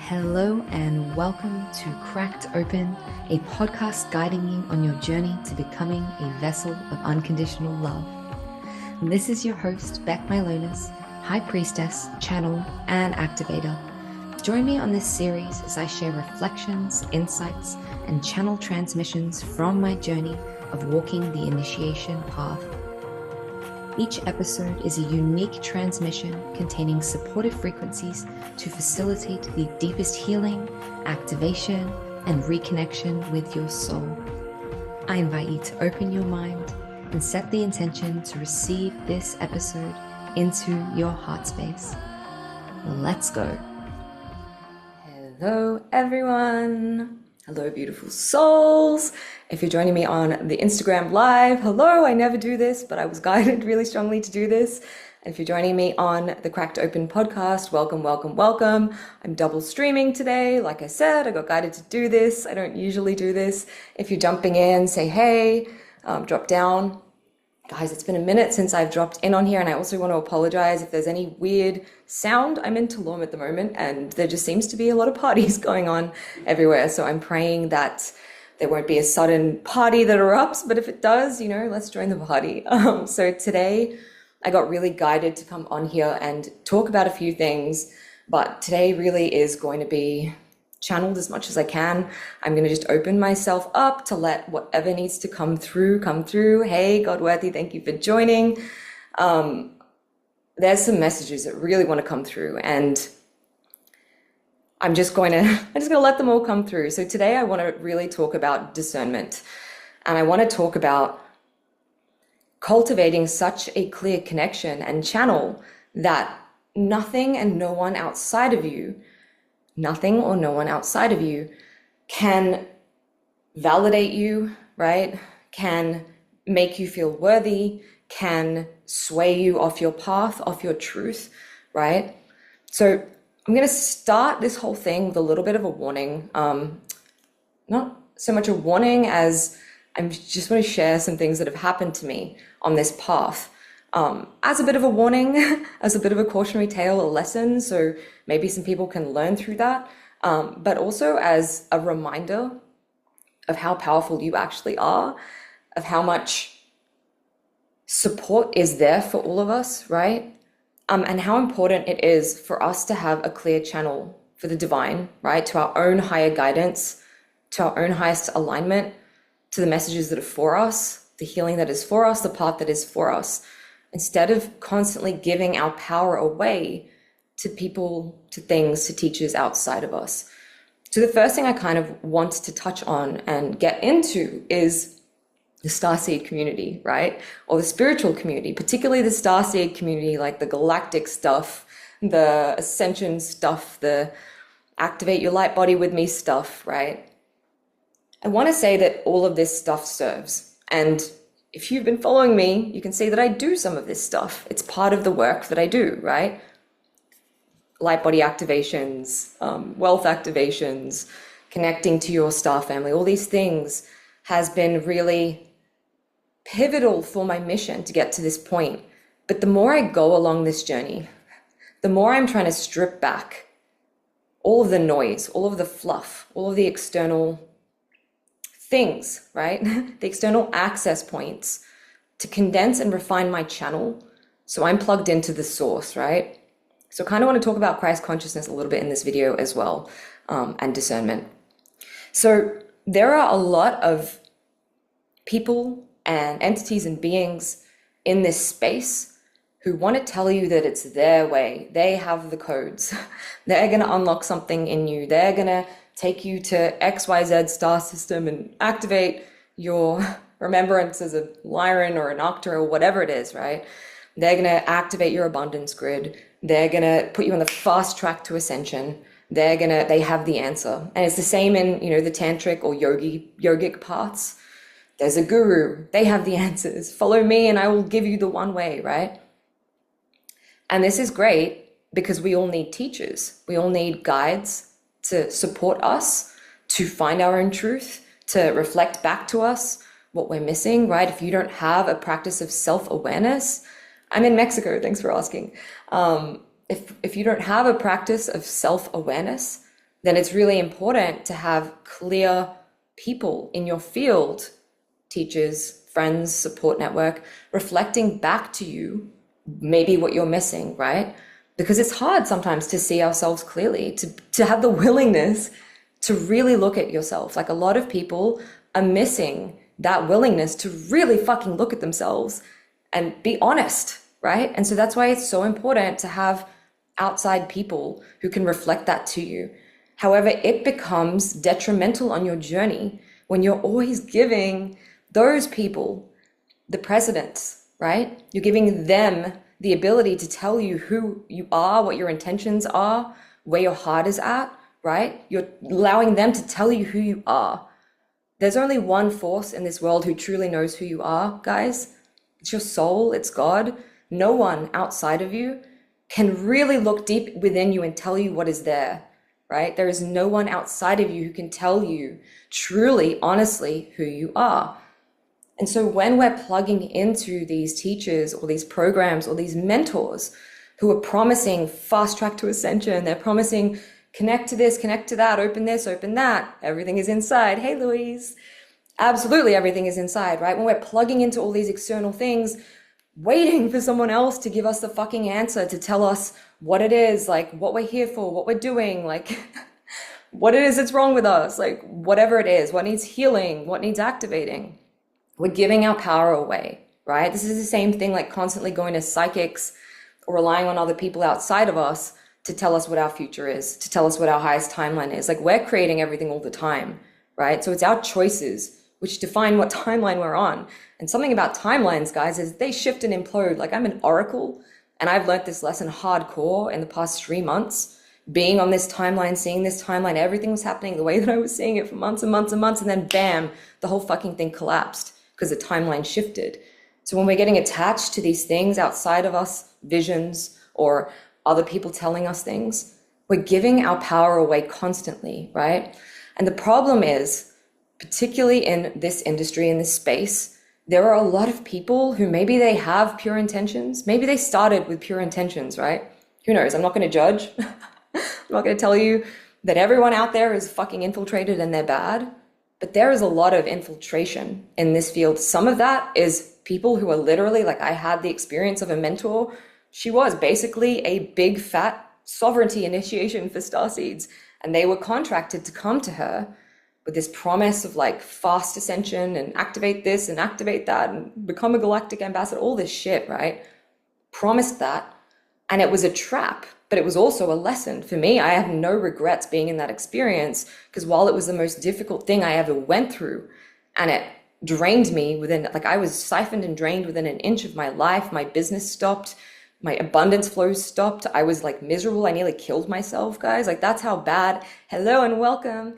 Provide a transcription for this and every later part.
Hello and welcome to Cracked Open, a podcast guiding you on your journey to becoming a vessel of unconditional love. This is your host, Beck Milonas, High Priestess, Channel, and Activator. Join me on this series as I share reflections, insights, and channel transmissions from my journey of walking the initiation path. Each episode is a unique transmission containing supportive frequencies to facilitate the deepest healing, activation, and reconnection with your soul. I invite you to open your mind and set the intention to receive this episode into your heart space. Let's go. Hello, everyone. Hello, beautiful souls. If you're joining me on the Instagram live, hello, I never do this, but I was guided really strongly to do this. And if you're joining me on the Cracked Open podcast, welcome, welcome, welcome. I'm double streaming today. Like I said, I got guided to do this. I don't usually do this. If you're jumping in, say hey, drop down. Guys, it's been a minute since I've dropped in on here, and I also want to apologize if there's any weird sound. I'm in Tulum at the moment, and there just seems to be a lot of parties going on everywhere. So I'm praying that there won't be a sudden party that erupts, but if it does, let's join the party. So today I got really guided to come on here and talk about a few things, but today really is going to be channeled as much as I can. I'm going to just open myself up to let whatever needs to come through. Hey, Godworthy, thank you for joining. There's some messages that really want to come through, and I'm just going to let them all come through. So today I want to really talk about discernment, and I want to talk about cultivating such a clear connection and channel that nothing and no one outside of you, nothing or no one outside of you can validate you, right? Can make you feel worthy, can sway you off your path, off your truth, right? So I'm going to start this whole thing with a little bit of a warning. Not so much a warning as I just want to share some things that have happened to me on this path. As a bit of a warning, as a bit of a cautionary tale, a lesson, so maybe some people can learn through that, but also as a reminder of how powerful you actually are, of how much support is there for all of us, right? And how important it is for us to have a clear channel for the divine, right? To our own higher guidance, to our own highest alignment, to the messages that are for us, the healing that is for us, the path that is for us, instead of constantly giving our power away to people, to things, to teachers outside of us. So the first thing I kind of want to touch on and get into is the starseed community, right? Or the spiritual community, particularly the starseed community, like the galactic stuff, the ascension stuff, the activate your light body with me stuff, right? I want to say that all of this stuff serves. And if you've been following me, you can see that I do some of this stuff. It's part of the work that I do, right? Light body activations, wealth activations, connecting to your star family, all these things has been really pivotal for my mission to get to this point. But the more I go along this journey, the more I'm trying to strip back all of the noise, all of the fluff, all of the external things, right? The external access points to condense and refine my channel so I'm plugged into the source, right? So I kind of want to talk about Christ consciousness a little bit in this video as well, and discernment. So there are a lot of people and entities and beings in this space who want to tell you that it's their way. They have the codes. They're going to unlock something in you. They're going to take you to XYZ star system and activate your remembrance as a Lyran or an Octa or whatever it is, right? They're going to activate your abundance grid. They're going to put you on the fast track to ascension. They have the answer. And it's the same in, the tantric or yogic paths. There's a guru. They have the answers. Follow me and I will give you the one way, right? And this is great because we all need teachers. We all need guides to support us, to find our own truth, to reflect back to us what we're missing, right? If you don't have a practice of self-awareness, I'm in Mexico, thanks for asking. If you don't have a practice of self-awareness, then it's really important to have clear people in your field, teachers, friends, support network, reflecting back to you maybe what you're missing, right? Because it's hard sometimes to see ourselves clearly, to have the willingness to really look at yourself. Like a lot of people are missing that willingness to really fucking look at themselves and be honest, right? And so that's why it's so important to have outside people who can reflect that to you. However, it becomes detrimental on your journey when you're always giving those people the precedence, right? You're giving them the ability to tell you who you are, what your intentions are, where your heart is at, right? You're allowing them to tell you who you are. There's only one force in this world who truly knows who you are, guys. It's your soul, it's God. No one outside of you can really look deep within you and tell you what is there, right? There is no one outside of you who can tell you truly, honestly, who you are. And so when we're plugging into these teachers or these programs or these mentors who are promising fast track to ascension, they're promising connect to this, connect to that, open this, open that, everything is inside. Hey, Louise. Absolutely everything is inside, right? When we're plugging into all these external things, waiting for someone else to give us the fucking answer, to tell us what it is, like what we're here for, what we're doing, like what it is that's wrong with us, like whatever it is, what needs healing, what needs activating. We're giving our power away, right? This is the same thing like constantly going to psychics or relying on other people outside of us to tell us what our future is, to tell us what our highest timeline is. Like we're creating everything all the time, right? So it's our choices which define what timeline we're on. And something about timelines, guys, is they shift and implode. Like I'm an oracle, and I've learned this lesson hardcore in the past 3 months, being on this timeline, seeing this timeline, everything was happening the way that I was seeing it for months and months and months, and then bam, the whole fucking thing collapsed because the timeline shifted. So when we're getting attached to these things outside of us, visions or other people telling us things, we're giving our power away constantly, right? And the problem is, particularly in this industry, in this space, there are a lot of people who maybe they have pure intentions. Maybe they started with pure intentions, right? Who knows? I'm not going to judge. I'm not going to tell you that everyone out there is fucking infiltrated and they're bad. But there is a lot of infiltration in this field. Some of that is people who are literally, like I had the experience of a mentor. She was basically a big fat sovereignty initiation for Starseeds. And they were contracted to come to her with this promise of like fast ascension and activate this and activate that and become a galactic ambassador, all this shit, right? Promised that. And it was a trap, but it was also a lesson. For me, I have no regrets being in that experience, because while it was the most difficult thing I ever went through, and it drained me within, like I was siphoned and drained within an inch of my life, my business stopped, my abundance flows stopped, I was like miserable, I nearly killed myself, guys. Like that's how bad, hello and welcome,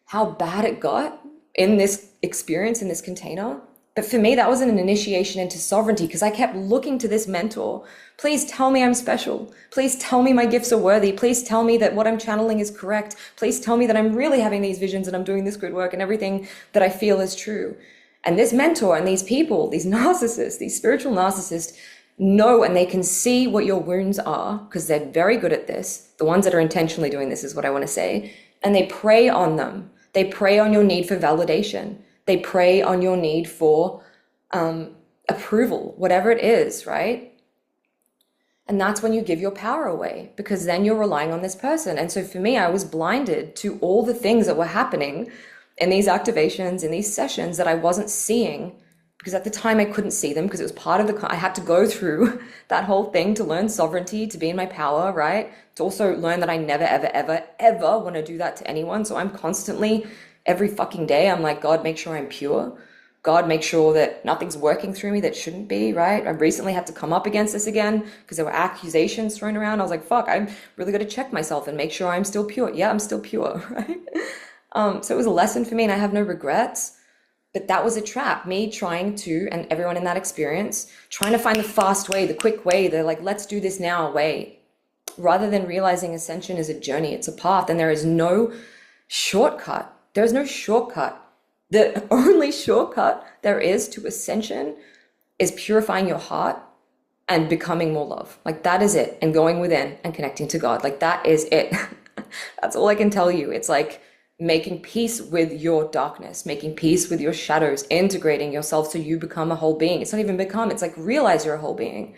how bad it got in this experience, in this container. But for me, that wasn't an initiation into sovereignty, because I kept looking to this mentor. Please tell me I'm special. Please tell me my gifts are worthy. Please tell me that what I'm channeling is correct. Please tell me that I'm really having these visions and I'm doing this good work and everything that I feel is true. And this mentor and these people, these narcissists, these spiritual narcissists, know and they can see what your wounds are, because they're very good at this. The ones that are intentionally doing this is what I want to say. And they prey on them. They prey on your need for validation. They prey on your need for approval, whatever it is, right? And that's when you give your power away, because then you're relying on this person. And so for me, I was blinded to all the things that were happening in these activations, in these sessions that I wasn't seeing, because at the time I couldn't see them because it was part of I had to go through that whole thing to learn sovereignty, to be in my power, right? To also learn that I never, ever, ever, ever want to do that to anyone. So I'm constantly, every fucking day, I'm like, God, make sure I'm pure. God, make sure that nothing's working through me that shouldn't be, right? I recently had to come up against this again because there were accusations thrown around. I was like, fuck, I'm really got to check myself and make sure I'm still pure. Yeah, I'm still pure, right? So it was a lesson for me and I have no regrets. But that was a trap, me trying to, and everyone in that experience, trying to find the fast way, the quick way, the like, let's do this now way, rather than realizing ascension is a journey, it's a path, and there is no shortcut. There is no shortcut. The only shortcut there is to ascension is purifying your heart and becoming more love. Like that is it, and going within and connecting to God. Like that is it. That's all I can tell you. It's like making peace with your darkness, making peace with your shadows, integrating yourself so you become a whole being. It's not even become, it's like realize you're a whole being.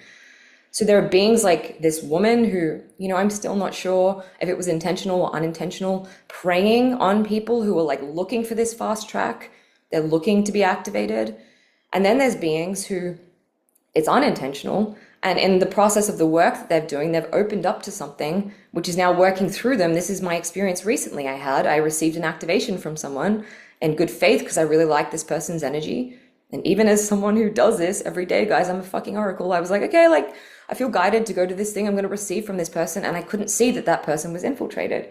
So there are beings like this woman who, I'm still not sure if it was intentional or unintentional, preying on people who are like looking for this fast track. They're looking to be activated. And then there's beings who it's unintentional. And in the process of the work that they're doing, they've opened up to something which is now working through them. This is my experience recently I received an activation from someone in good faith because I really like this person's energy. And even as someone who does this every day, guys, I'm a fucking oracle. I was like, okay, like I feel guided to go to this thing I'm going to receive from this person. And I couldn't see that that person was infiltrated.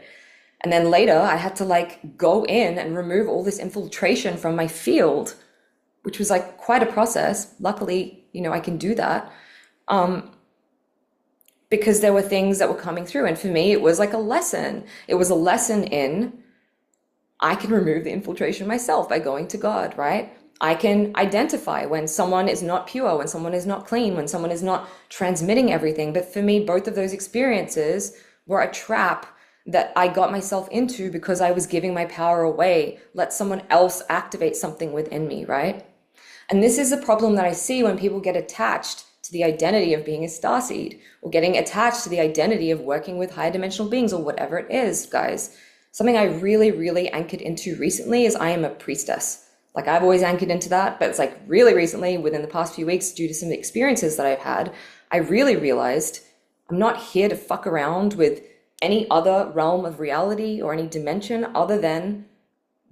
And then later I had to like go in and remove all this infiltration from my field, which was like quite a process. Luckily, I can do that. Because there were things that were coming through. And for me, it was like a lesson. It was a lesson in, I can remove the infiltration myself by going to God, right? I can identify when someone is not pure, when someone is not clean, when someone is not transmitting everything. But for me, both of those experiences were a trap that I got myself into because I was giving my power away. Let someone else activate something within me, right? And this is a problem that I see when people get attached to the identity of being a starseed, or getting attached to the identity of working with higher dimensional beings, or whatever it is, guys. Something I really, really anchored into recently is I am a priestess. Like I've always anchored into that, but it's like really recently, within the past few weeks, due to some experiences that I've had, I really realized I'm not here to fuck around with any other realm of reality or any dimension other than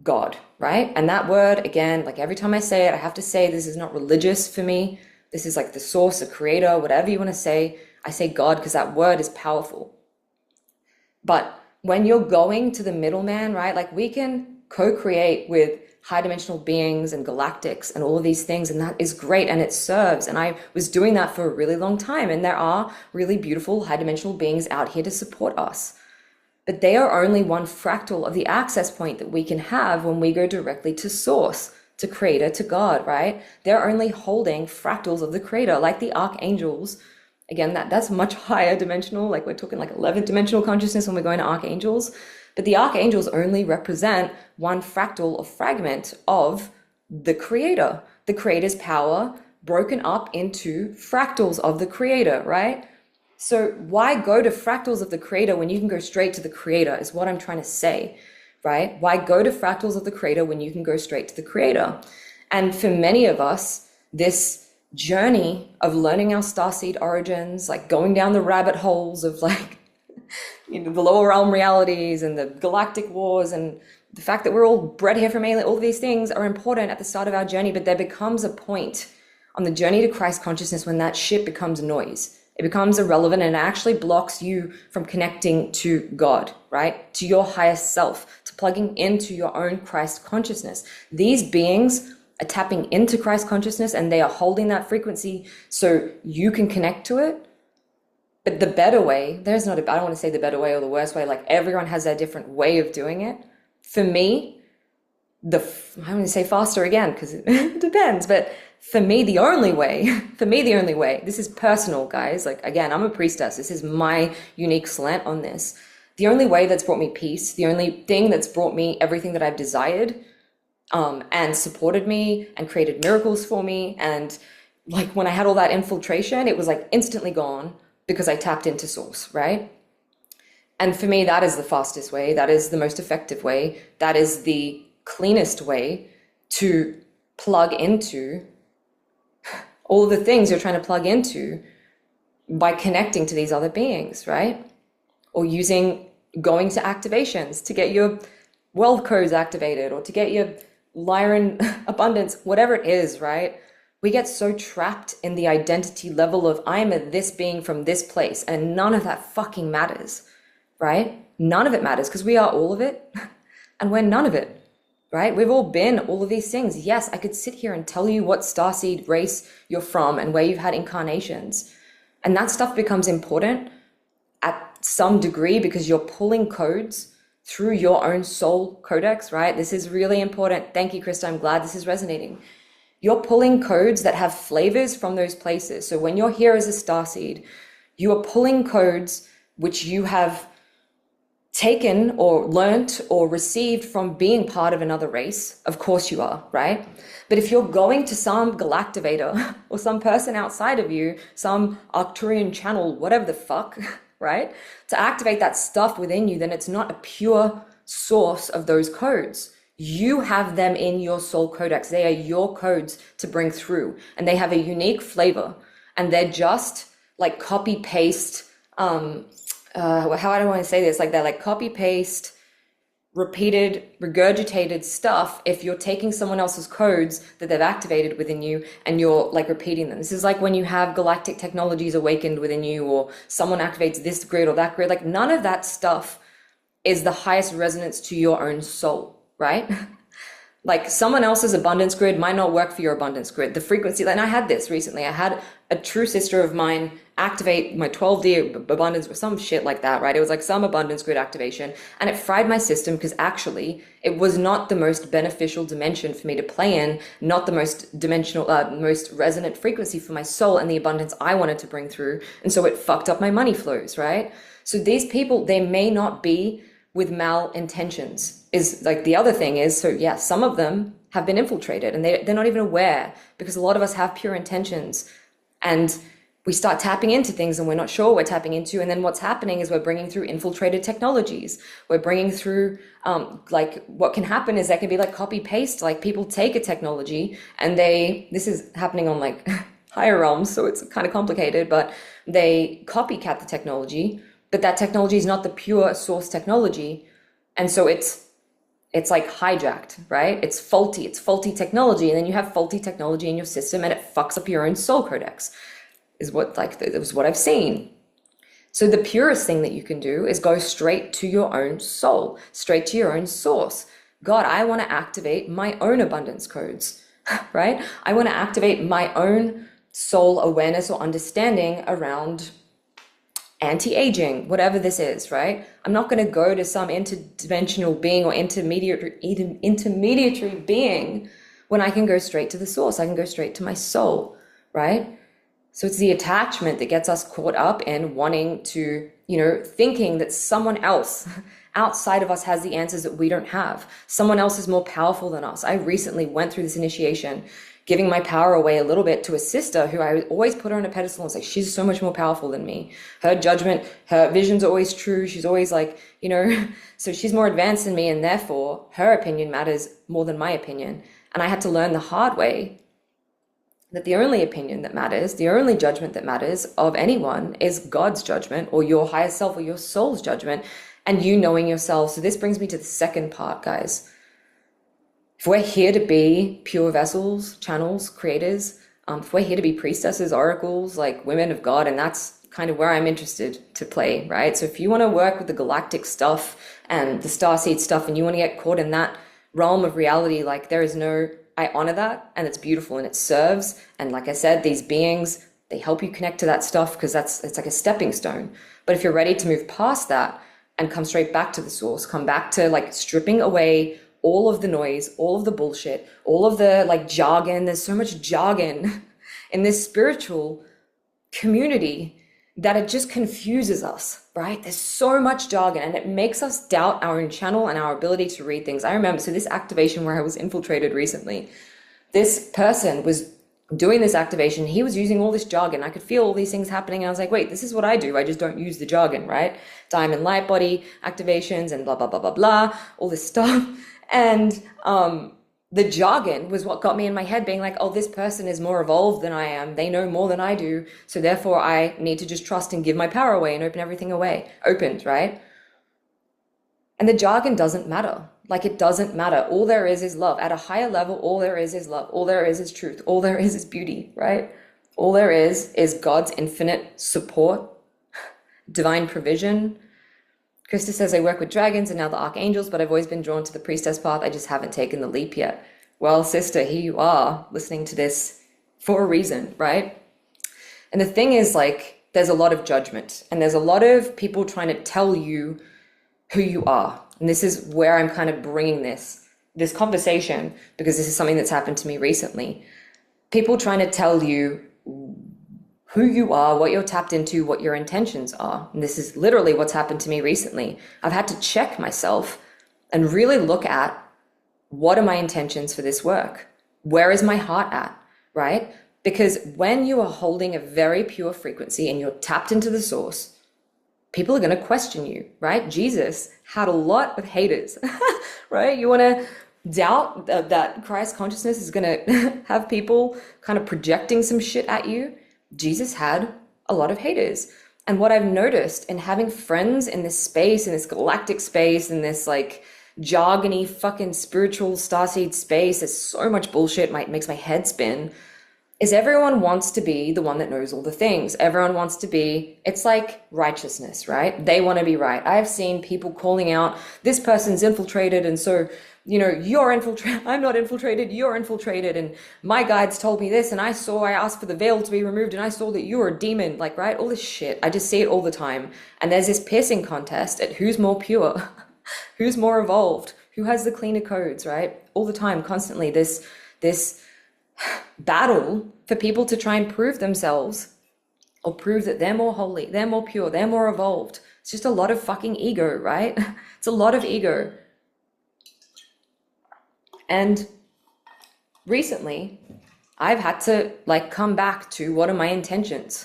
God, right? And that word, again, like every time I say it, I have to say this is not religious for me. This is like the source, the creator, whatever you want to say. I say God because that word is powerful. But when you're going to the middleman, right? Like we can co-create with high dimensional beings and galactics and all of these things, and that is great and it serves. And I was doing that for a really long time, and there are really beautiful high dimensional beings out here to support us. But they are only one fractal of the access point that we can have when we go directly to source, to creator, to God, right? They're only holding fractals of the creator, like the archangels. Again, that's much higher dimensional, like we're talking like 11th dimensional consciousness when we're going to archangels. But the archangels only represent one fractal or fragment of the creator, the creator's power broken up into fractals of the creator, right? So why go to fractals of the creator when you can go straight to the creator is what I'm trying to say, right? Why go to fractals of the creator when you can go straight to the creator? And for many of us, this journey of learning our starseed origins, like going down the rabbit holes of like, the lower realm realities and the galactic wars and the fact that we're all bred here from alien, all of these things are important at the start of our journey, but there becomes a point on the journey to Christ consciousness when that shit becomes noise. It becomes irrelevant and it actually blocks you from connecting to God, right? To your highest self, to plugging into your own Christ consciousness. These beings are tapping into Christ consciousness and they are holding that frequency so you can connect to it. But the better way, I don't want to say the better way or the worst way, like everyone has their different way of doing it. For me, I'm going to say faster again because it depends, but for me, the only way, this is personal, guys. Like, again, I'm a priestess. This is my unique slant on this. The only way that's brought me peace, the only thing that's brought me everything that I've desired, and supported me and created miracles for me. And like when I had all that infiltration, it was like instantly gone because I tapped into source, right? And for me, that is the fastest way. That is the most effective way. That is the cleanest way to plug into all of the things you're trying to plug into by connecting to these other beings, right? Or going to activations to get your wealth codes activated or to get your Lyran abundance, whatever it is, right? We get so trapped in the identity level of I'm this being from this place, and none of that fucking matters, right? None of it matters because we are all of it and we're none of it. Right? We've all been all of these things. Yes, I could sit here and tell you what starseed race you're from and where you've had incarnations. And that stuff becomes important at some degree because you're pulling codes through your own soul codex, right? This is really important. Thank you, Krista. I'm glad this is resonating. You're pulling codes that have flavors from those places. So when you're here as a starseed, you are pulling codes which you have taken or learnt or received from being part of another race. Of course you are, right? But if you're going to some galactivator or some person outside of you, some Arcturian channel, whatever the fuck, right, to activate that stuff within you, then it's not a pure source of those codes. You have them in your soul codex. They are your codes to bring through, and they have a unique flavor, and they're just like copy paste, how do I want to say this? Like they're like copy paste, repeated, regurgitated stuff. If you're taking someone else's codes that they've activated within you and you're like repeating them. This is like when you have galactic technologies awakened within you, or someone activates this grid or that grid. Like none of that stuff is the highest resonance to your own soul, right? Like someone else's abundance grid might not work for your abundance grid. The frequency, and I had this recently. I had a true sister of mine activate my 12D abundance or some shit like that, right? It was like some abundance grid activation, and it fried my system because actually it was not the most beneficial dimension for me to play in, not the most dimensional, most resonant frequency for my soul and the abundance I wanted to bring through. And so it fucked up my money flows, right? So these people, they may not be with malintentions is like the other thing is, so yeah, some of them have been infiltrated and they're not even aware, because a lot of us have pure intentions and we start tapping into things and we're not sure we're tapping into. And then what's happening is we're bringing through infiltrated technologies. We're bringing through, like what can happen is there can be like copy paste, like people take a technology and this is happening on like higher realms. So it's kind of complicated, but they copycat the technology, but that technology is not the pure source technology. And so it's like hijacked, right? It's faulty technology. And then you have faulty technology in your system and it fucks up your own soul codex, is what it was what I've seen. So the purest thing that you can do is go straight to your own soul, straight to your own source. God, I want to activate my own abundance codes, right? I want to activate my own soul awareness or understanding around anti-aging, whatever this is, right? I'm not going to go to some interdimensional being or intermediary being when I can go straight to the source. I can go straight to my soul, right? So it's the attachment that gets us caught up in wanting to, thinking that someone else outside of us has the answers that we don't have. Someone else is more powerful than us. I recently went through this initiation, giving my power away a little bit to a sister who I always put her on a pedestal and say, she's so much more powerful than me. Her judgment, her visions are always true. She's always like, so she's more advanced than me, and therefore her opinion matters more than my opinion. And I had to learn the hard way that the only opinion that matters, the only judgment that matters of anyone is God's judgment, or your higher self, or your soul's judgment, and you knowing yourself. So this brings me to the second part, guys. If we're here to be pure vessels, channels, creators, if we're here to be priestesses, oracles, like women of God, and that's kind of where I'm interested to play, right? So if you want to work with the galactic stuff and the starseed stuff, and you want to get caught in that realm of reality, like I honor that, and it's beautiful and it serves. And like I said, these beings, they help you connect to that stuff because it's like a stepping stone. But if you're ready to move past that and come straight back to the source, come back to like stripping away all of the noise, all of the bullshit, all of the like jargon. There's so much jargon in this spiritual community that it just confuses us, right? There's so much jargon and it makes us doubt our own channel and our ability to read things. I remember, so this activation where I was infiltrated recently, this person was doing this activation. He was using all this jargon. I could feel all these things happening. And I was like, wait, this is what I do. I just don't use the jargon, right? Diamond light body activations and blah, blah, blah, blah, blah, all this stuff. And the jargon was what got me in my head being like, oh, this person is more evolved than I am. They know more than I do. So therefore I need to just trust and give my power away and open everything opened, right? And the jargon doesn't matter. Like it doesn't matter. All there is love. At a higher level, all there is love. All there is truth. All there is beauty, right? All there is God's infinite support, divine provision. Krista says, I work with dragons and now the archangels, but I've always been drawn to the priestess path. I just haven't taken the leap yet. Well, sister, here you are listening to this for a reason, right? And the thing is, like, there's a lot of judgment and there's a lot of people trying to tell you who you are. And this is where I'm kind of bringing this conversation, because this is something that's happened to me recently. People trying to tell you who you are, what you're tapped into, what your intentions are. And this is literally what's happened to me recently. I've had to check myself and really look at, what are my intentions for this work? Where is my heart at, right? Because when you are holding a very pure frequency and you're tapped into the source, people are going to question you, right? Jesus had a lot of haters, right? You want to doubt that Christ consciousness is going to have people kind of projecting some shit at you? Jesus had a lot of haters. And what I've noticed in having friends in this space, in this galactic space, in this like jargony fucking spiritual starseed space, there's so much bullshit, makes my head spin, is everyone wants to be the one that knows all the things. Everyone wants to be, it's like righteousness, right? They want to be right. I've seen people calling out, this person's infiltrated, and so, you're infiltrated, I'm not infiltrated, you're infiltrated, and my guides told me this, and I asked for the veil to be removed, and I saw that you were a demon, like, right? All this shit. I just see it all the time. And there's this piercing contest at who's more pure, who's more evolved, who has the cleaner codes, right? All the time, constantly, this battle for people to try and prove themselves or prove that they're more holy, they're more pure, they're more evolved. It's just a lot of fucking ego, right? It's a lot of ego. And recently, I've had to come back to, what are my intentions?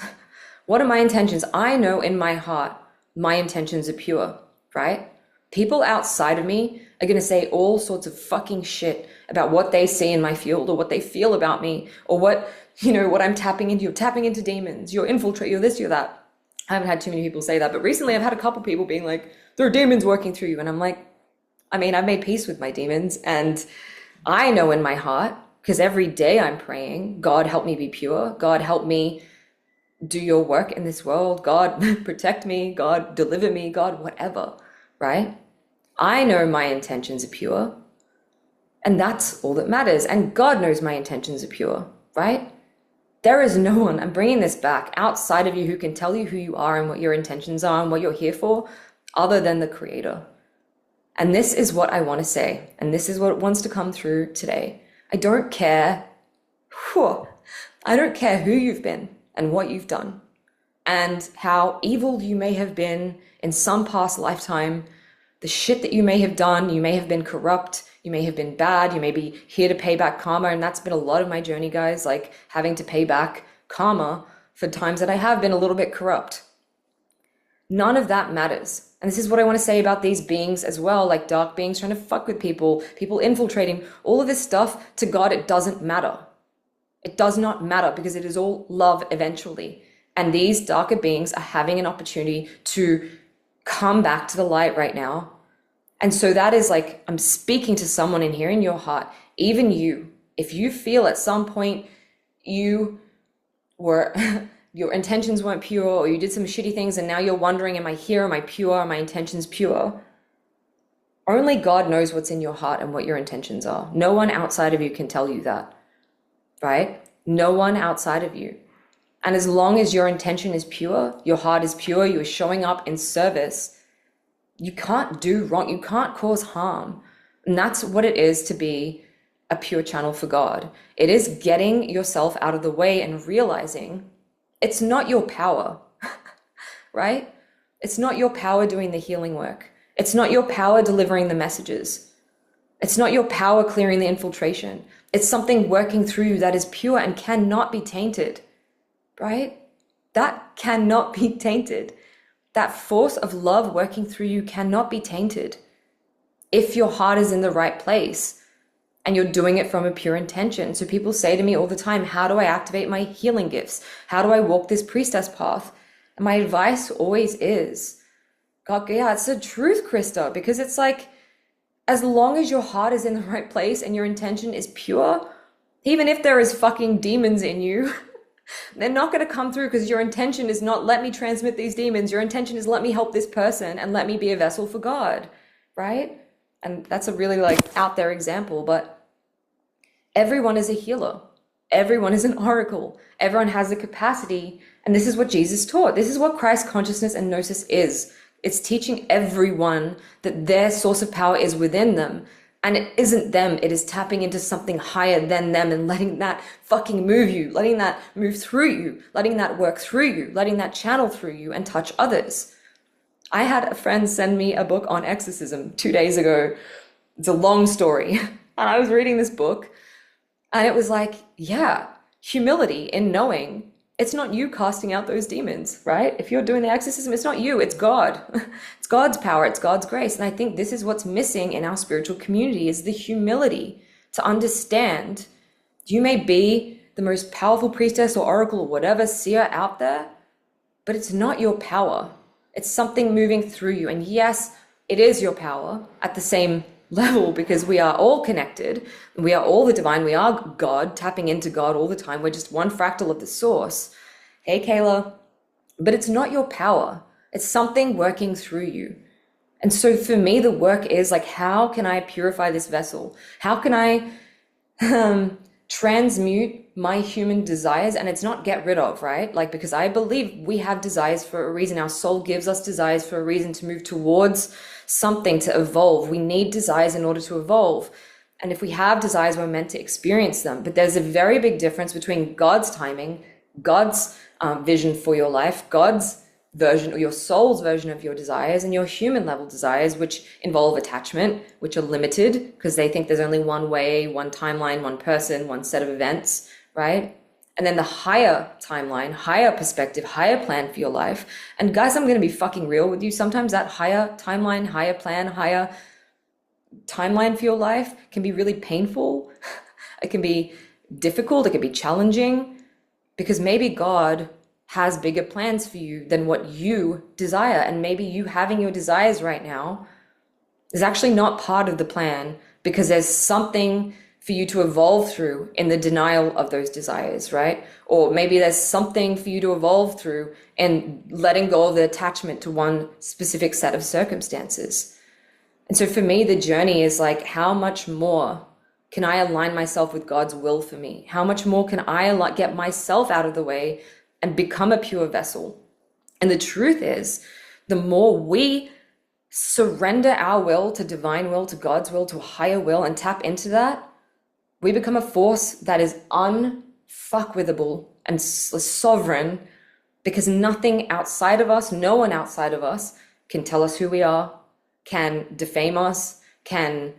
What are my intentions? I know in my heart, my intentions are pure, right? People outside of me are going to say all sorts of fucking shit about what they see in my field, or what they feel about me, or what I'm tapping into. You're tapping into demons, you're infiltrating, you're this, you're that. I haven't had too many people say that, but recently I've had a couple people being like, there are demons working through you. And I'm like, I've made peace with my demons, and I know in my heart, because every day I'm praying, God help me be pure, God help me do your work in this world, God protect me, God deliver me, God whatever, right? I know my intentions are pure, and that's all that matters. And God knows my intentions are pure, right? There is no one, I'm bringing this back, outside of you who can tell you who you are and what your intentions are and what you're here for, other than the Creator. And this is what I want to say, and this is what wants to come through today. I don't care who you've been and what you've done, and how evil you may have been in some past lifetime, the shit that you may have done. You may have been corrupt, you may have been bad, you may be here to pay back karma, and that's been a lot of my journey, guys, like having to pay back karma for times that I have been a little bit corrupt. None of that matters. And this is what I want to say about these beings as well, like dark beings trying to fuck with people infiltrating, all of this stuff. To God, it doesn't matter. It does not matter, because it is all love eventually. And these darker beings are having an opportunity to come back to the light right now. And so that is like, I'm speaking to someone in here in your heart, even you, if you feel at some point you were, your intentions weren't pure, or you did some shitty things, and now you're wondering, am I here? Am I pure? Are my intentions pure? Only God knows what's in your heart and what your intentions are. No one outside of you can tell you that, right? No one outside of you. And as long as your intention is pure, your heart is pure, you are showing up in service, you can't do wrong, you can't cause harm. And that's what it is to be a pure channel for God. It is getting yourself out of the way and realizing it's not your power, right? It's not your power doing the healing work. It's not your power delivering the messages. It's not your power clearing the infiltration. It's something working through you that is pure and cannot be tainted, right? That cannot be tainted. That force of love working through you cannot be tainted if your heart is in the right place and you're doing it from a pure intention. So people say to me all the time, how do I activate my healing gifts? How do I walk this priestess path? And my advice always is, God, yeah, it's the truth, Krista, because it's like, as long as your heart is in the right place and your intention is pure, even if there is fucking demons in you, they're not going to come through, because your intention is not, let me transmit these demons. Your intention is, let me help this person and let me be a vessel for God, right? And that's a really out there example, but everyone is a healer. Everyone is an oracle. Everyone has the capacity. And this is what Jesus taught. This is what Christ consciousness and gnosis is. It's teaching everyone that their source of power is within them. And it isn't them, it is tapping into something higher than them and letting that fucking move you, letting that move through you, letting that work through you, letting that channel through you and touch others. I had a friend send me a book on exorcism 2 days ago. It's a long story. And I was reading this book and it was like, yeah, humility in knowing it's not you casting out those demons, right? If you're doing the exorcism, it's not you, it's God. It's God's power, it's God's grace. And I think this is what's missing in our spiritual community is the humility to understand you may be the most powerful priestess or oracle or whatever seer out there, but it's not your power. It's something moving through you. And yes, it is your power at the same level because we are all connected. We are all the divine. We are God, tapping into God all the time. We're just one fractal of the source. Hey, Kayla. But it's not your power. It's something working through you. And so for me, the work is like, how can I purify this vessel? How can I transmute my human desires? And it's not get rid of, right? Like, because I believe we have desires for a reason. Our soul gives us desires for a reason to move towards something, to evolve. We need desires in order to evolve. And if we have desires, we're meant to experience them. But there's a very big difference between God's timing, God's vision for your life, God's version or your soul's version of your desires and your human level desires, which involve attachment, which are limited because they think there's only one way, one timeline, one person, one set of events, right? And then the higher timeline, higher perspective, higher plan for your life. And guys, I'm going to be fucking real with you. Sometimes that higher timeline, higher plan, higher timeline for your life can be really painful. It can be difficult. It can be challenging because maybe God has bigger plans for you than what you desire. And maybe you having your desires right now is actually not part of the plan because there's something for you to evolve through in the denial of those desires, right? Or maybe there's something for you to evolve through in letting go of the attachment to one specific set of circumstances. And so for me, the journey is like, how much more can I align myself with God's will for me? How much more can I get myself out of the way and become a pure vessel? And the truth is, the more we surrender our will to divine will, to God's will, to a higher will, and tap into that, we become a force that is unfuckwithable and sovereign because nothing outside of us, no one outside of us can tell us who we are, can defame us, can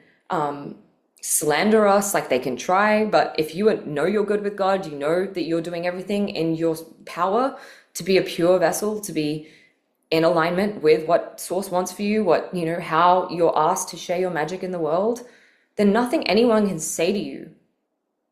slander us. Like, they can try, but if you know you're good with God, you know that you're doing everything in your power to be a pure vessel, to be in alignment with what source wants for you, what, how you're asked to share your magic in the world, then nothing anyone can say to you.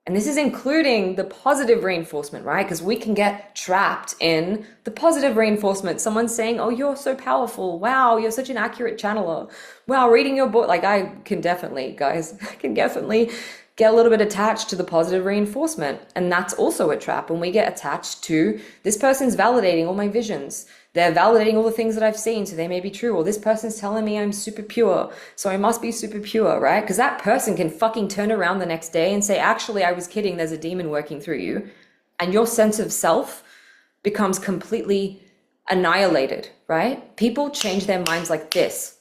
And this is including the positive reinforcement, right? Because we can get trapped in the positive reinforcement. Someone's saying, oh, you're so powerful. Wow, you're such an accurate channeler. Wow, reading your book. Like, I can definitely get a little bit attached to the positive reinforcement. And that's also a trap when we get attached to this person's validating all my visions. They're validating all the things that I've seen, so they may be true. Or this person's telling me I'm super pure, so I must be super pure, right? Because that person can fucking turn around the next day and say, actually, I was kidding. There's a demon working through you. And your sense of self becomes completely annihilated, right? People change their minds like this.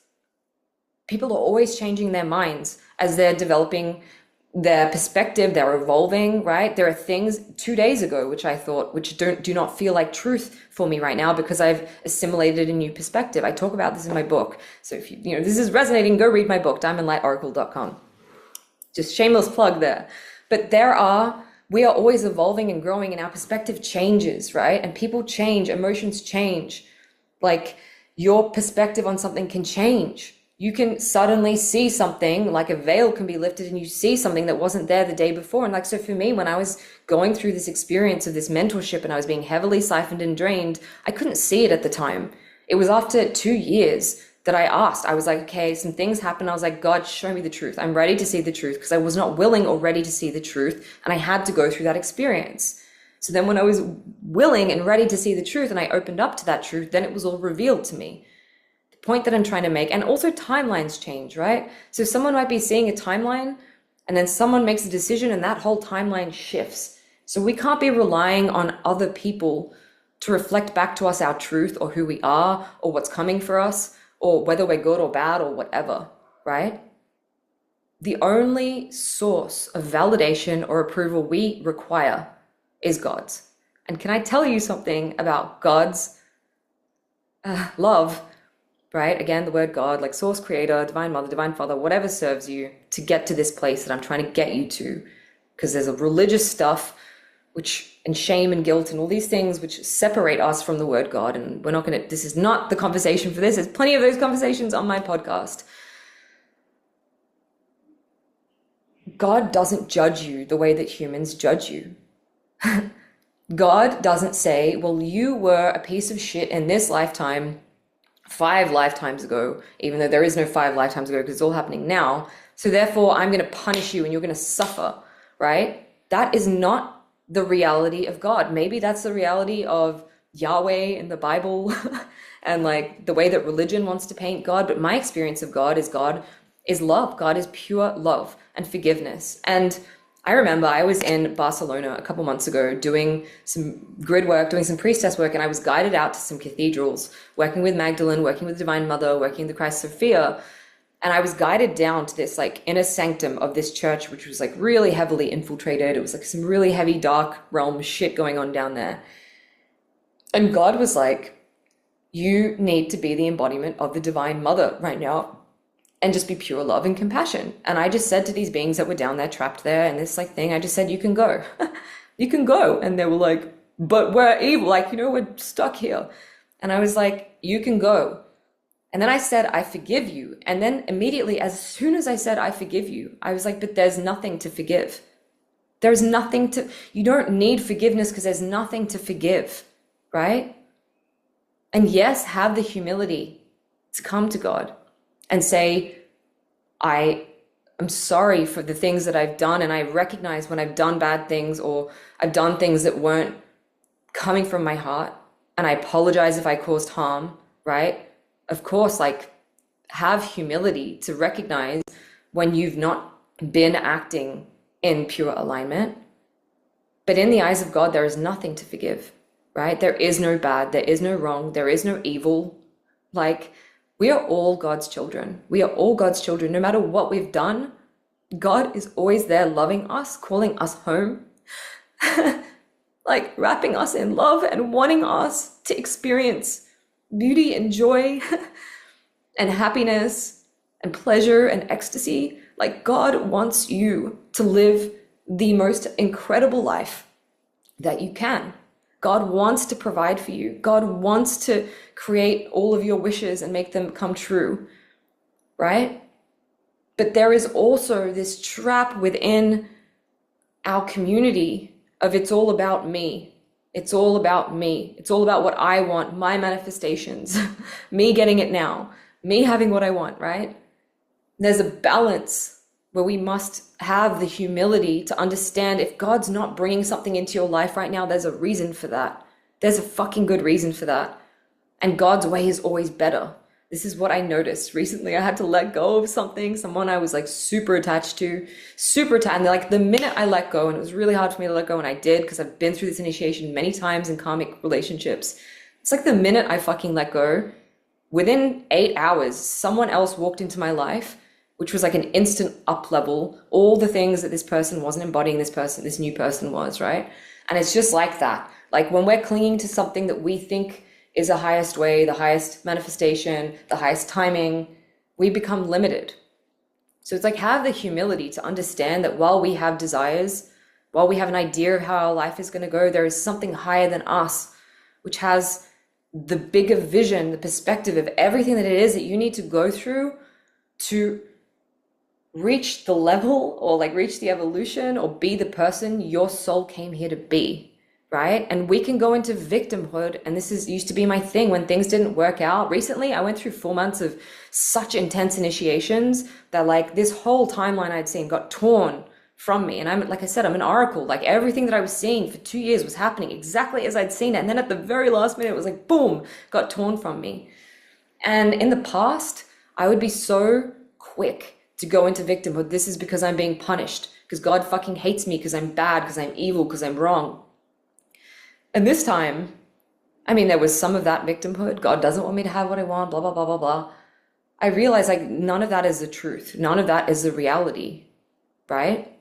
People are always changing their minds as they're developing their perspective, they're evolving, right? There are things 2 days ago which I thought, which do not feel like truth for me right now because I've assimilated a new perspective. I talk about this in my book. So if this is resonating, go read my book, diamondlightoracle.com. Just shameless plug there. But we are always evolving and growing and our perspective changes, right? And people change, emotions change. Like, your perspective on something can change. You can suddenly see something, like a veil can be lifted and you see something that wasn't there the day before. And like, so for me, when I was going through this experience of this mentorship and I was being heavily siphoned and drained, I couldn't see it at the time. It was after 2 years that I asked. I was like, okay, some things happened. I was like, God, show me the truth. I'm ready to see the truth because I was not willing or ready to see the truth. And I had to go through that experience. So then when I was willing and ready to see the truth and I opened up to that truth, then it was all revealed to me. Point that I'm trying to make. And also timelines change, right? So someone might be seeing a timeline and then someone makes a decision and that whole timeline shifts. So we can't be relying on other people to reflect back to us our truth or who we are or what's coming for us or whether we're good or bad or whatever, right? the only source of validation or approval we require is God's. And can I tell you something about God's love, right? Again, the word God, like source, creator, divine mother, divine father, whatever serves you to get to this place that I'm trying to get you to. Because there's a religious stuff, and shame and guilt and all these things which separate us from the word God. And we're not this is not the conversation for this. There's plenty of those conversations on my podcast. God doesn't judge you the way that humans judge you. God doesn't say, well, you were a piece of shit in this lifetime 5 lifetimes ago, even though there is no 5 lifetimes ago because it's all happening now. So therefore, I'm going to punish you and you're going to suffer, right? That is not the reality of God. Maybe that's the reality of Yahweh in the Bible and like the way that religion wants to paint God. But my experience of God is love. God is pure love and forgiveness. And I remember I was in Barcelona a couple months ago doing some grid work, doing some priestess work, and I was guided out to some cathedrals, working with Magdalene, working with Divine Mother, working with the Christ Sophia. And I was guided down to this like inner sanctum of this church, which was like really heavily infiltrated. It was like some really heavy dark realm shit going on down there. And God was like, you need to be the embodiment of the Divine Mother right now. And just be pure love and compassion. And I just said to these beings that were down there, trapped there, and this like thing, I just said, you can go. You can go. And they were like, but we're evil. Like, we're stuck here. And I was like, you can go. And then I said, I forgive you. And then immediately, as soon as I said, I forgive you, I was like, but there's nothing to forgive. There's nothing you don't need forgiveness because there's nothing to forgive, right? And yes, have the humility to come to God and say, I am sorry for the things that I've done, and I recognize when I've done bad things or I've done things that weren't coming from my heart, and I apologize if I caused harm, right? Of course, like, have humility to recognize when you've not been acting in pure alignment. But in the eyes of God, there is nothing to forgive, right? There is no bad, there is no wrong, there is no evil. Like, we are all God's children. We are all God's children. No matter what we've done, God is always there loving us, calling us home, like wrapping us in love and wanting us to experience beauty and joy and happiness and pleasure and ecstasy. Like, God wants you to live the most incredible life that you can. God wants to provide for you. God wants to create all of your wishes and make them come true, right? But there is also this trap within our community of it's all about me. It's all about me. It's all about what I want, my manifestations, me getting it now, me having what I want, right? There's a balance where we must have the humility to understand if God's not bringing something into your life right now, there's a reason for that. There's a fucking good reason for that. And God's way is always better. This is what I noticed recently. I had to let go of someone I was like super attached to, and like the minute I let go, and it was really hard for me to let go, and I did because I've been through this initiation many times in karmic relationships. It's like the minute I fucking let go, within 8 hours, someone else walked into my life, which was like an instant up level, all the things that this person wasn't embodying, this new person was, right? And it's just like that. Like when we're clinging to something that we think is the highest way, the highest manifestation, the highest timing, we become limited. So it's like, have the humility to understand that while we have desires, while we have an idea of how our life is going to go, there is something higher than us, which has the bigger vision, the perspective of everything that it is that you need to go through to reach the level or like reach the evolution or be the person your soul came here to be, right? And we can go into victimhood, and this used to be my thing when things didn't work out. Recently, I went through 4 months of such intense initiations that like this whole timeline I'd seen got torn from me. And I'm, like I said, I'm an oracle. Like everything that I was seeing for 2 years was happening exactly as I'd seen it. And then at the very last minute, it was like, boom, got torn from me. And in the past, I would be so quick to go into victimhood. This is because I'm being punished, because God fucking hates me, because I'm bad, because I'm evil, because I'm wrong. And this time, I mean, there was some of that victimhood. God doesn't want me to have what I want, blah, blah, blah, blah, blah. I realized like none of that is the truth. None of that is the reality, right?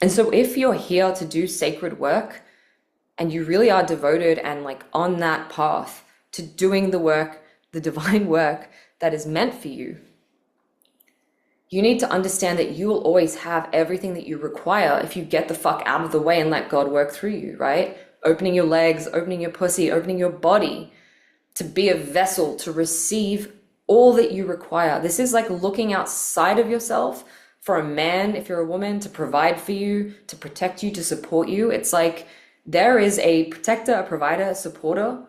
And so if you're here to do sacred work and you really are devoted and like on that path to doing the work, the divine work that is meant for you, you need to understand that you will always have everything that you require if you get the fuck out of the way and let God work through you, right? Opening your legs, opening your pussy, opening your body to be a vessel to receive all that you require. This is like looking outside of yourself for a man, if you're a woman, to provide for you, to protect you, to support you. It's like there is a protector, a provider, a supporter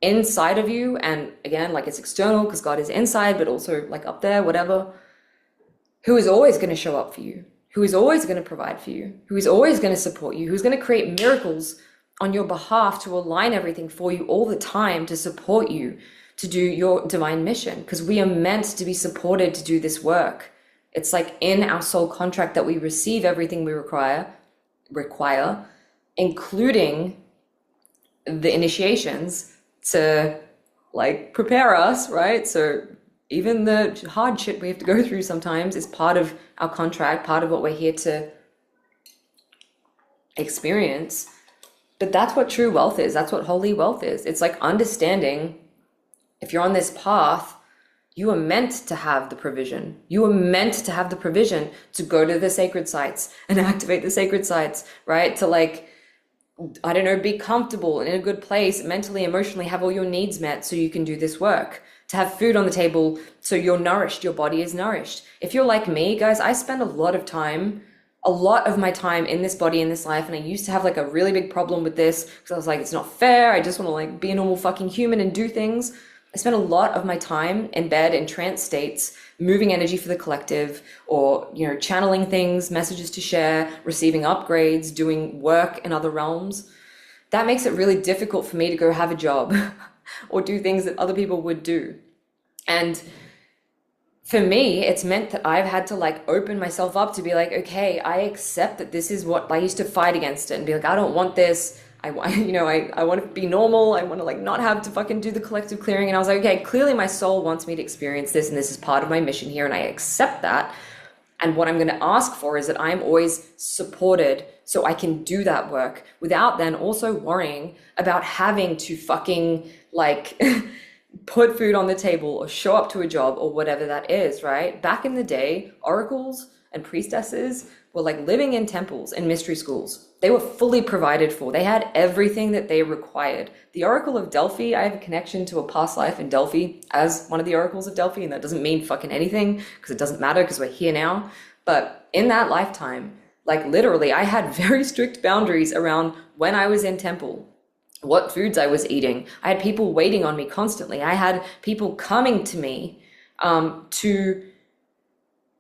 inside of you. And again, like it's external because God is inside, but also like up there, whatever, who is always going to show up for you, who is always going to provide for you, who is always going to support you, who's going to create miracles on your behalf to align everything for you all the time, to support you, to do your divine mission, because we are meant to be supported to do this work. It's like in our soul contract that we receive everything we require, including the initiations to like prepare us, right? So even the hard shit we have to go through sometimes is part of our contract, part of what we're here to experience. But that's what true wealth is. That's what holy wealth is. It's like understanding if you're on this path, you are meant to have the provision. You are meant to have the provision to go to the sacred sites and activate the sacred sites, right? To like, I don't know, be comfortable and in a good place, mentally, emotionally, have all your needs met so you can do this work. To have food on the table so you're nourished, your body is nourished. If you're like me, guys, I spend a lot of my time in this body, in this life, and I used to have like a really big problem with this because I was like, it's not fair. I just want to like be a normal fucking human and do things. I spent a lot of my time in bed in trance states, moving energy for the collective, or, you know, channeling things, messages to share, receiving upgrades, doing work in other realms. That makes it really difficult for me to go have a job or do things that other people would do. And for me, it's meant that I've had to like open myself up to be like, okay, I accept that this is what I used to fight against it and be like, I don't want this. I want to be normal. I want to like not have to fucking do the collective clearing. And I was like, okay, clearly my soul wants me to experience this and this is part of my mission here and I accept that. And what I'm going to ask for is that I'm always supported so I can do that work without then also worrying about having to fucking like put food on the table or show up to a job or whatever that is, right? Back in the day, oracles and priestesses were like living in temples and mystery schools. They were fully provided for. They had everything that they required. The Oracle of Delphi, I have a connection to a past life in Delphi as one of the oracles of Delphi, and that doesn't mean fucking anything because it doesn't matter because we're here now. But in that lifetime, like literally, I had very strict boundaries around when I was in temple, what foods I was eating. I had people waiting on me constantly. I had people coming to me to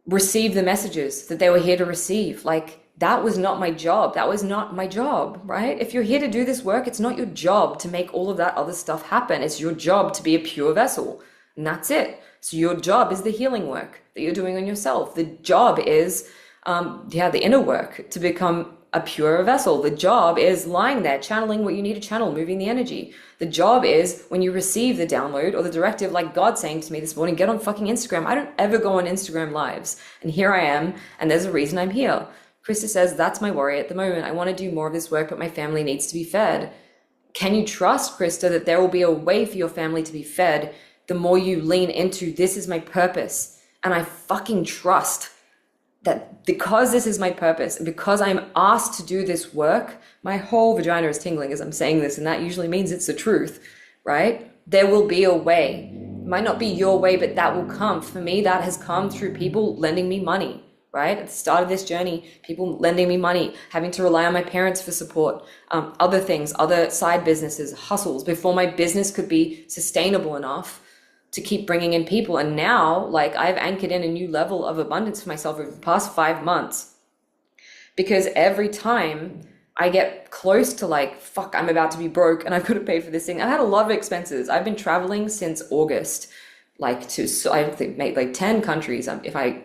receive the messages that they were here to receive. Like, that was not my job. That was not my job, right? If you're here to do this work, it's not your job to make all of that other stuff happen. It's your job to be a pure vessel, and that's it. So your job is the healing work that you're doing on yourself. The job is, the inner work to become a pure vessel. The job is lying there, channeling what you need to channel, moving the energy. The job is when you receive the download or the directive, like God saying to me this morning, get on fucking Instagram. I don't ever go on Instagram lives. And here I am, and there's a reason I'm here. Krista says, that's my worry at the moment. I want to do more of this work, but my family needs to be fed. Can you trust, Krista, that there will be a way for your family to be fed the more you lean into this is my purpose? And I fucking trust that because this is my purpose and because I'm asked to do this work, my whole vagina is tingling as I'm saying this, and that usually means it's the truth, right? There will be a way. It might not be your way, but that will come. For me, that has come through people lending me money, right? At the start of this journey, people lending me money, having to rely on my parents for support, other things, other side businesses, hustles, before my business could be sustainable enough to keep bringing in people. And now, like, I've anchored in a new level of abundance for myself over the past 5 months, because every time I get close to like, fuck, I'm about to be broke and I've got to pay for this thing. I've had a lot of expenses. I've been traveling since August, like so I think made like 10 countries. If I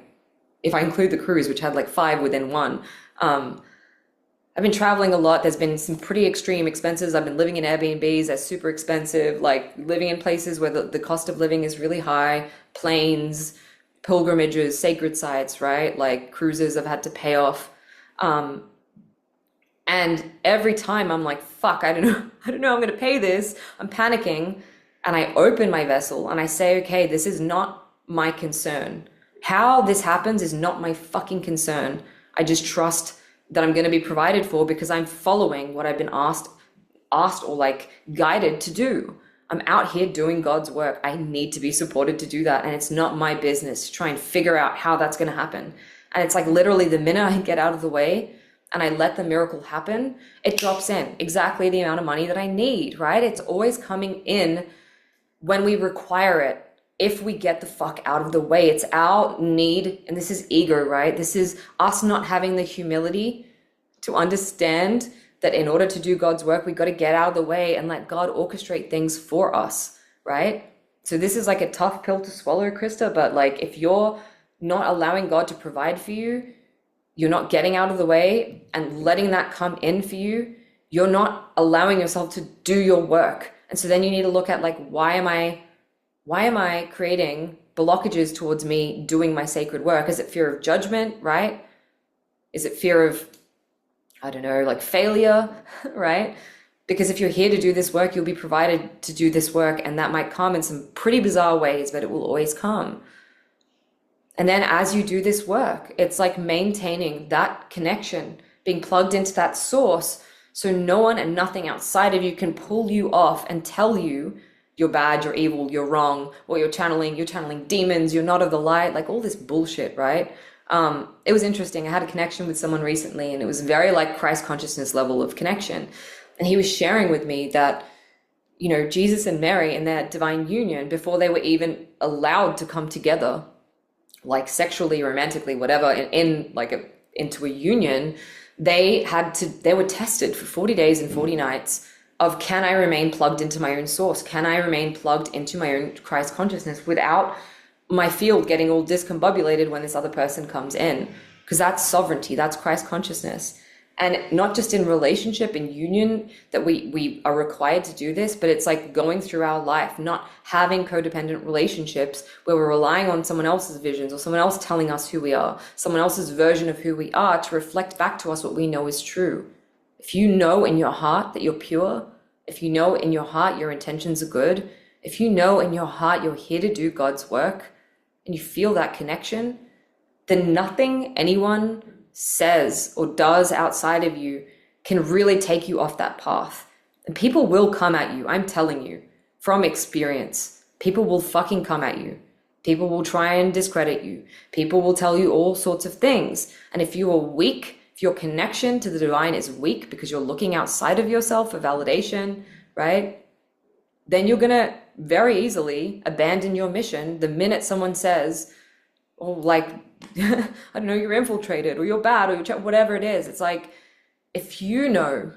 include the cruise, which had like 5 within one. I've been traveling a lot. There's been some pretty extreme expenses. I've been living in Airbnbs that's super expensive, like living in places where the cost of living is really high, planes, pilgrimages, sacred sites, right? Like cruises I've had to pay off. Um, and every time I'm like, fuck, I don't know, I don't know, I'm gonna pay this. I'm panicking. And I open my vessel and I say, okay, this is not my concern. How this happens is not my fucking concern. I just trust that I'm gonna be provided for because I'm following what I've been asked or like guided to do. I'm out here doing God's work. I need to be supported to do that. And it's not my business to try and figure out how that's gonna happen. And it's like literally the minute I get out of the way, and I let the miracle happen, it drops in exactly the amount of money that I need, right? It's always coming in when we require it. If we get the fuck out of the way, it's our need, and this is ego, right? This is us not having the humility to understand that in order to do God's work, we got to get out of the way and let God orchestrate things for us, right? So this is like a tough pill to swallow, Krista, but like if you're not allowing God to provide for you, you're not getting out of the way and letting that come in for you, you're not allowing yourself to do your work. And so then you need to look at like, why am I creating blockages towards me doing my sacred work? Is it fear of judgment, right? Is it fear of, I don't know, like failure, right? Because if you're here to do this work, you'll be provided to do this work, and that might come in some pretty bizarre ways, but it will always come. And then as you do this work, it's like maintaining that connection, being plugged into that source, so no one and nothing outside of you can pull you off and tell you you're bad, you're evil, you're wrong, or you're channeling demons, you're not of the light, like all this bullshit, right? It was interesting. I had a connection with someone recently, and it was very like Christ consciousness level of connection. And he was sharing with me that, you know, Jesus and Mary in their divine union, before they were even allowed to come together, like sexually, romantically, whatever, into a union, they were tested for 40 days and 40 nights of, can I remain plugged into my own source? Can I remain plugged into my own Christ consciousness without my field getting all discombobulated when this other person comes in? Because that's sovereignty, that's Christ consciousness. And not just in relationship and union that we are required to do this, but it's like going through our life, not having codependent relationships where we're relying on someone else's visions or someone else telling us who we are, someone else's version of who we are to reflect back to us what we know is true. If you know in your heart that you're pure, if you know in your heart your intentions are good, if you know in your heart you're here to do God's work, and you feel that connection, then nothing anyone says or does outside of you can really take you off that path. And people will come at you. I'm telling you from experience, people will fucking come at you. People will try and discredit you. People will tell you all sorts of things. And if you are weak, if your connection to the divine is weak because you're looking outside of yourself for validation, right? Then you're going to very easily abandon your mission the minute someone says, oh, like, I don't know, you're infiltrated or you're bad or you're whatever it is. It's like, if you know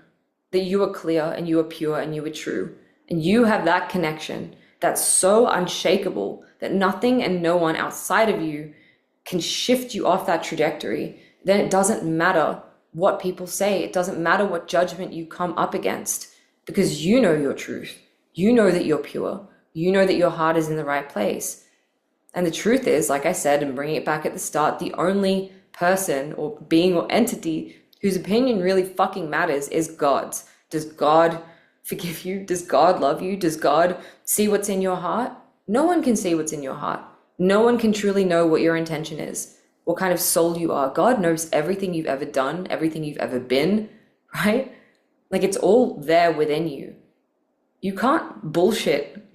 that you are clear and you are pure and you are true, and you have that connection that's so unshakable that nothing and no one outside of you can shift you off that trajectory, then it doesn't matter what people say. It doesn't matter what judgment you come up against, because you know your truth. You know that you're pure. You know that your heart is in the right place. And the truth is, like I said, and bringing it back at the start, the only person or being or entity whose opinion really fucking matters is God's. Does God forgive you? Does God love you? Does God see what's in your heart? No one can see what's in your heart. No one can truly know what your intention is, what kind of soul you are. God knows everything you've ever done, everything you've ever been, right? Like, it's all there within you. You can't bullshit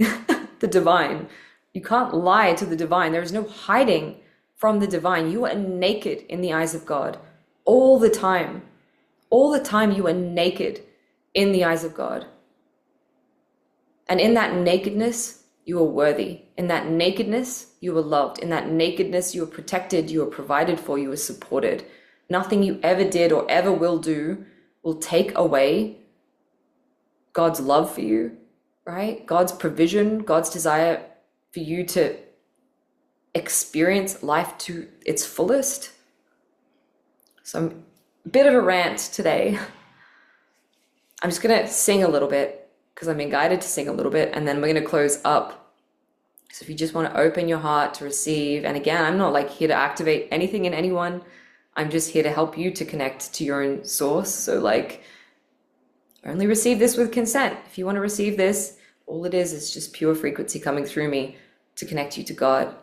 the divine. You can't lie to the divine. There is no hiding from the divine. You are naked in the eyes of God all the time. All the time you are naked in the eyes of God. And in that nakedness, you are worthy. In that nakedness, you are loved. In that nakedness, you are protected, you are provided for, you are supported. Nothing you ever did or ever will do will take away God's love for you, right? God's provision, God's desire for you to experience life to its fullest. So I'm bit of a rant today. I'm just gonna sing a little bit because I'm being guided to sing a little bit, and then we're gonna close up. So if you just want to open your heart to receive, and again, I'm not like here to activate anything in anyone. I'm just here to help you to connect to your own source. So like, only receive this with consent. If you want to receive this, all it is just pure frequency coming through me to connect you to God.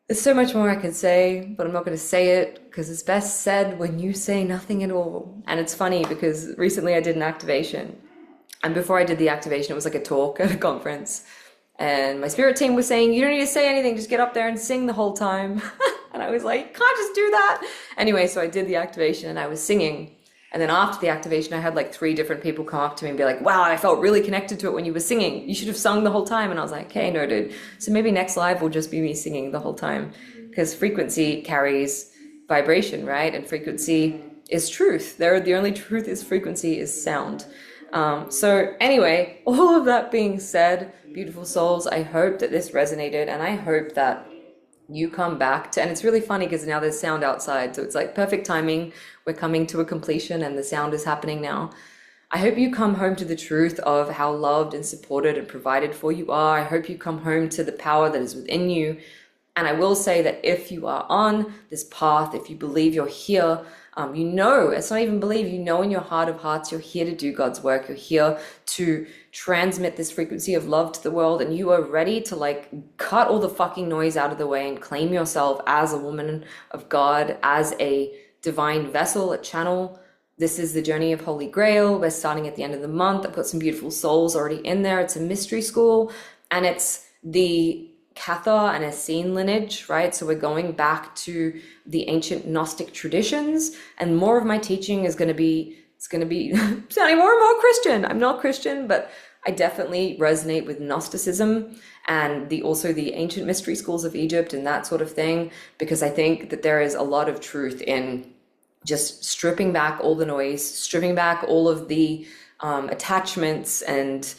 There's so much more I could say, but I'm not going to say it because it's best said when you say nothing at all. And it's funny because recently I did an activation. And before I did the activation, it was like a talk at a conference. And my spirit team was saying, you don't need to say anything, just get up there and sing the whole time. And I was like, can't just do that. Anyway, so I did the activation and I was singing. And then after the activation, I had like 3 different people come up to me and be like, wow, I felt really connected to it when you were singing. You should have sung the whole time. And I was like, okay, noted. So maybe next live will just be me singing the whole time, because frequency carries vibration, right? And frequency is truth. The only truth is frequency is sound. So anyway, all of that being said, beautiful souls, I hope that this resonated, and I hope that you come back to, and it's really funny because now there's sound outside, so it's like perfect timing. We're coming to a completion and the sound is happening now. I hope you come home to the truth of how loved and supported and provided for you are. I hope you come home to the power that is within you. And I will say that if you are on this path, if you believe you're here, you know, it's not even believe, you know in your heart of hearts, you're here to do God's work. You're here to transmit this frequency of love to the world, and you are ready to like cut all the fucking noise out of the way and claim yourself as a woman of God, as a divine vessel, a channel. This is the journey of Holy Grail. We're starting at the end of the month. I've got some beautiful souls already in there. It's a mystery school, and it's the Cathar and Essene lineage, right? So we're going back to the ancient Gnostic traditions, and more of my teaching is going to be, it's going to be sounding more and more Christian. I'm not Christian, but I definitely resonate with Gnosticism and also the ancient mystery schools of Egypt and that sort of thing, because I think that there is a lot of truth in just stripping back all the noise, stripping back all of the attachments and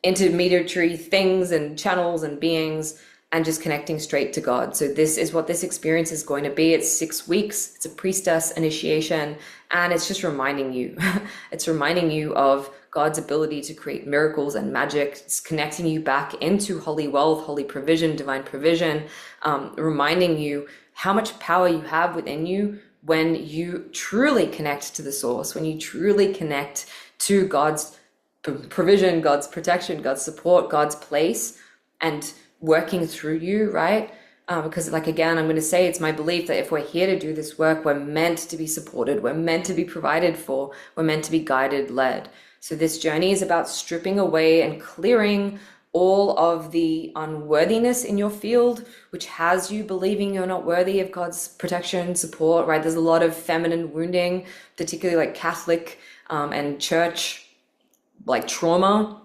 intermediary things and channels and beings, and just connecting straight to God. So this is what this experience is going to be. It's 6 weeks. It's a priestess initiation, and it's just reminding you. It's reminding you of God's ability to create miracles and magic. It's connecting you back into holy wealth, holy provision, divine provision, reminding you how much power you have within you when you truly connect to the source, when you truly connect to God's provision, God's protection, God's support, God's place, and working through you, right? Because like, again, I'm going to say it's my belief that if we're here to do this work, we're meant to be supported, we're meant to be provided for, we're meant to be guided, led. So this journey is about stripping away and clearing all of the unworthiness in your field, which has you believing you're not worthy of God's protection, support, right? There's a lot of feminine wounding, particularly like Catholic and church like trauma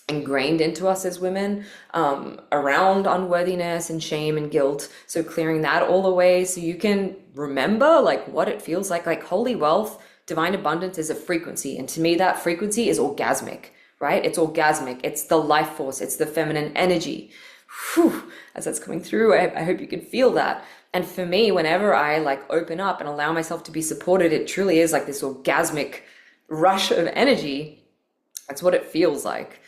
ingrained into us as women, around unworthiness and shame and guilt. So clearing that all away so you can remember like what it feels like holy wealth, divine abundance is a frequency. And to me, that frequency is orgasmic, right? It's orgasmic. It's the life force. It's the feminine energy. Whew, as that's coming through, I hope you can feel that. And for me, whenever I like open up and allow myself to be supported, it truly is like this orgasmic rush of energy. That's what it feels like.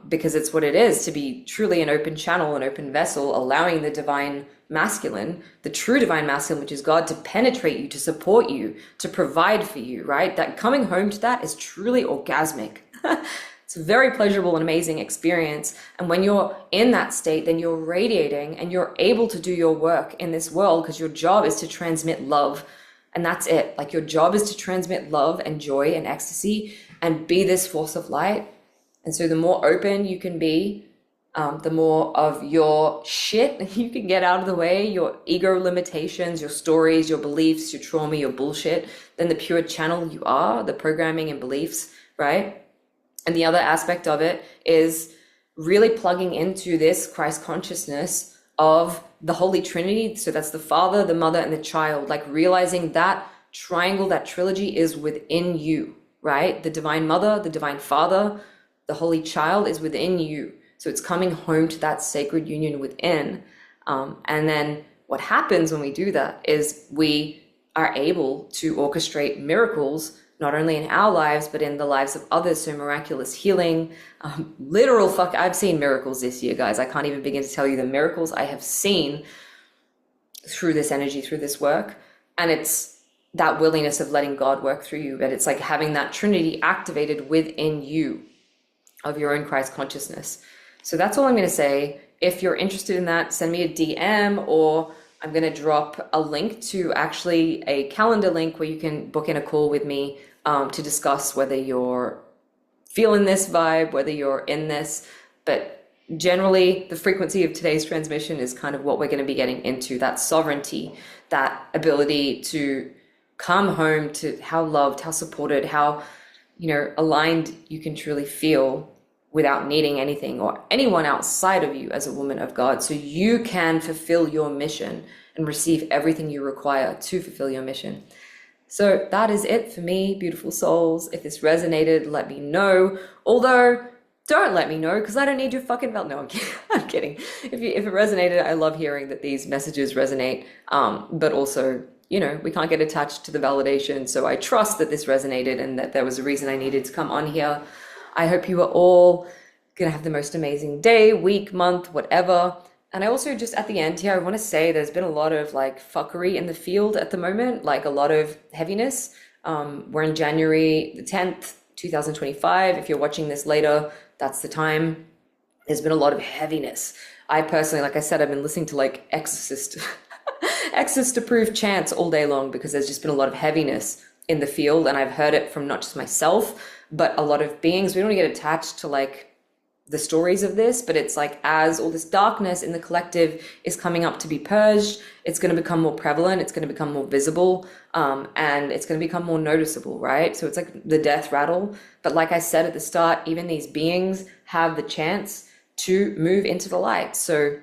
Because it's what it is to be truly an open channel, an open vessel, allowing the divine masculine, the true divine masculine, which is God, to penetrate you, to support you, to provide for you, right? That coming home to that is truly orgasmic. It's a very pleasurable and amazing experience. And when you're in that state, then you're radiating and you're able to do your work in this world because your job is to transmit love. And that's it. Like your job is to transmit love and joy and ecstasy and be this force of light. And so the more open you can be, the more of your shit you can get out of the way, your ego limitations, your stories, your beliefs, your trauma, your bullshit, then the pure channel you are, the programming and beliefs, right? And the other aspect of it is really plugging into this Christ consciousness of the Holy Trinity. So that's the Father, the Mother, and the Child, like realizing that triangle, that trilogy is within you, right? The Divine Mother, the Divine Father, the Holy Child is within you. So it's coming home to that sacred union within. And then what happens when we do that is we are able to orchestrate miracles, not only in our lives, but in the lives of others. So miraculous healing, I've seen miracles this year, guys. I can't even begin to tell you the miracles I have seen through this energy, through this work. And it's that willingness of letting God work through you. But it's like having that Trinity activated within you, of your own Christ consciousness. So that's all I'm going to say. If you're interested in that, send me a DM, or I'm going to drop a link to actually a calendar link where you can book in a call with me to discuss whether you're feeling this vibe, whether you're in this. But generally, the frequency of today's transmission is kind of what we're going to be getting into, that sovereignty, that ability to come home to how loved, how supported, how aligned you can truly feel without needing anything or anyone outside of you as a woman of God. So you can fulfill your mission and receive everything you require to fulfill your mission. So that is it for me, beautiful souls. If this resonated, let me know. Although, don't let me know because I don't need your fucking belt. No, I'm kidding. I'm kidding. If it resonated, I love hearing that these messages resonate. But also, we can't get attached to the validation. So I trust that this resonated and that there was a reason I needed to come on here. I hope you are all going to have the most amazing day, week, month, whatever. And I also just at the end here, I want to say there's been a lot of like fuckery in the field at the moment, like a lot of heaviness. We're in January the 10th, 2025. If you're watching this later, that's the time. There's been a lot of heaviness. I personally, like I said, I've been listening to like Exorcist approved chants all day long because there's just been a lot of heaviness in the field, and I've heard it from not just myself but a lot of beings. We don't get attached to like the stories of this, but it's like as all this darkness in the collective is coming up to be purged, it's going to become more prevalent, it's going to become more visible, and it's going to become more noticeable, right? So it's like the death rattle. But like I said at the start, even these beings have the chance to move into the light. So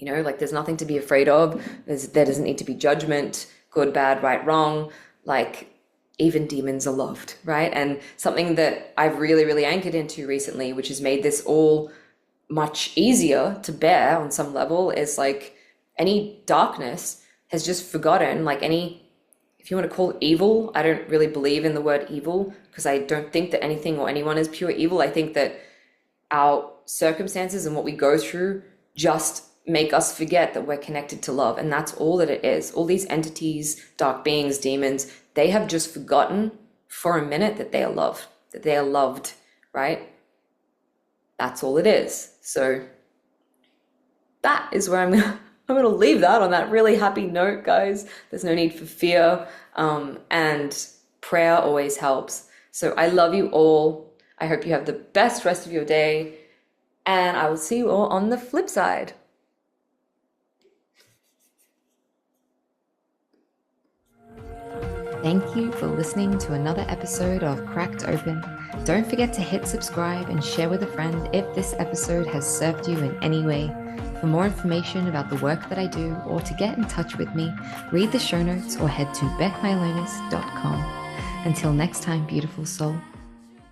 like there's nothing to be afraid of. There doesn't need to be judgment, good, bad, right, wrong. Like even demons are loved, right? And something that I've really, really anchored into recently, which has made this all much easier to bear on some level, is like any darkness has just forgotten, like any, if you want to call it evil, I don't really believe in the word evil because I don't think that anything or anyone is pure evil. I think that our circumstances and what we go through just make us forget that we're connected to love. And that's all that it is. All these entities, dark beings, demons, they have just forgotten for a minute that they are loved, right? That's all it is. So that is where I'm going to leave that on that really happy note, guys. There's no need for fear. And prayer always helps. So I love you all. I hope you have the best rest of your day. And I will see you all on the flip side. Thank you for listening to another episode of Cracked Open. Don't forget to hit subscribe and share with a friend if this episode has served you in any way. For more information about the work that I do or to get in touch with me, read the show notes or head to beckmylonas.com. Until next time, beautiful soul.